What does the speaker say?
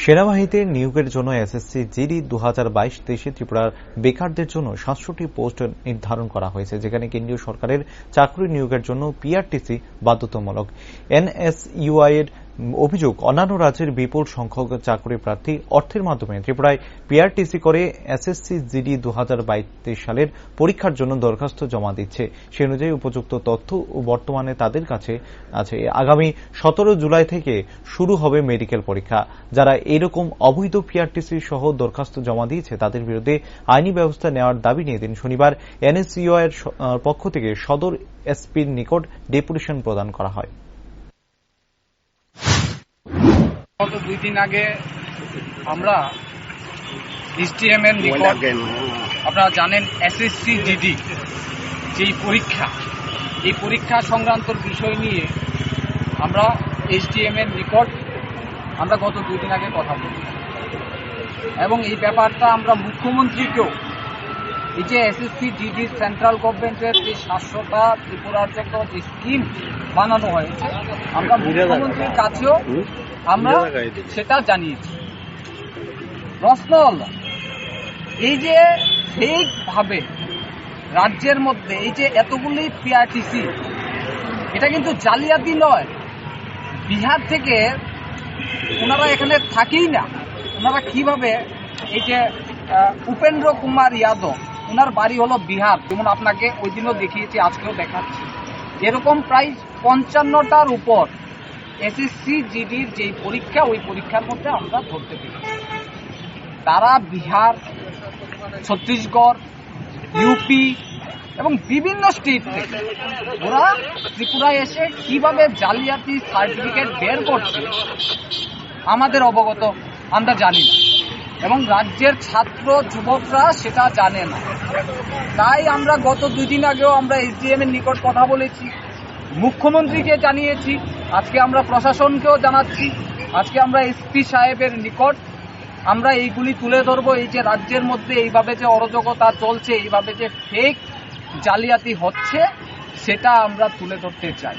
সেনাবাহিনীতে নিয়োগের জন্য এসএসসি জিডি 2022-23 ত্রিপুরার বেকারদের জন্য 700টি পোস্ট নির্ধারণ করা হয়েছে, যেখানে কেন্দ্রীয় সরকারের চাকরি নিয়োগের জন্য পিআরটিসি বাধ্যতামূলক। এনএসইউআই এর অভিযোগ, অন্যান্য রাজ্যের বিপুল সংখ্যক চাকরি প্রার্থী অর্থের মাধ্যমে ত্রিপুরায় পিআরটিসি করে এসএসসি জিডি 2022 সালের পরীক্ষার জন্য দরখাস্ত জমা দিচ্ছে। সে অনুযায়ী উপযুক্ত তথ্য ও বর্তমানে তাদের কাছে আছে। আগামী 17 জুলাই থেকে শুরু হবে মেডিকেল পরীক্ষা। যারা এরকম অবৈধ পিআরটিসি সহ দরখাস্ত জমা দিয়েছে তাদের বিরুদ্ধে আইনি ব্যবস্থা নেওয়ার দাবি নিয়ে দিন শনিবার এনএসইউআই এর পক্ষ থেকে সদর এসপির নিকট ডেপুটেশন প্রদান করা হয়। গত 2 দিন আগে আমরা এসডিএম এর নিকট, আপনারা জানেন এসএসসি জিডি যেই পরীক্ষা, এই পরীক্ষা সংক্রান্ত বিষয় নিয়ে আমরা এসডিএম এর নিকট আমরা গত 2 দিন আগে কথা বলি এবং এই ব্যাপারটা আমরা মুখ্যমন্ত্রীকেও, এই যে এসএসসি জিডি সেন্ট্রাল গভর্নমেন্টের যে 700টা ত্রিপুরার যে একটা স্কিম বানানো হয়েছে, আমরা মুখ্যমন্ত্রীর কাছেও আমরা সেটা জানিয়েছি। প্রশ্ন হল, এই যে ফেক ভাবে রাজ্যের মধ্যে এই যে এতগুলি পিআরটিসি, এটা কিন্তু জালিয়াতি নয়। বিহার থেকে ওনারা এখানে থাকেই না, ওনারা কিভাবে, এই যে উপেন্দ্র কুমার যাদব, ওনার বাড়ি হলো বিহার, যেমন আপনাকে ওই দিনও দেখিয়েছি, আজকেও দেখাচ্ছি। এরকম প্রায় 55টার উপর এসএসসি জিডির যে পরীক্ষা, ওই পরীক্ষার মধ্যে আমরা ধরতে পেরেছি। তারা বিহার, ছত্তিশগড়, ইউপি এবং বিভিন্ন স্টেট থেকে ওরা ত্রিপুরায় এসে কিভাবে জালিয়াতি সার্টিফিকেট বের করছে আমাদের অবগত, আমরা জানি না, এবং রাজ্যের ছাত্র যুবকরা সেটা জানে না। তাই আমরা গত 2 দিন আগেও আমরা এসডিএম এর নিকট কথা বলেছি, মুখ্যমন্ত্রীকে জানিয়েছি, আজকে আমরা প্রশাসনকেও জানাচ্ছি, আজকে আমরা এসপি সাহেবের নিকট আমরা এইগুলি তুলে ধরবো। এই যে রাজ্যের মধ্যে এইভাবে যে অরাজকতা চলছে, এইভাবে যে ফেক জালিয়াতি হচ্ছে, সেটা আমরা তুলে ধরতে চাই।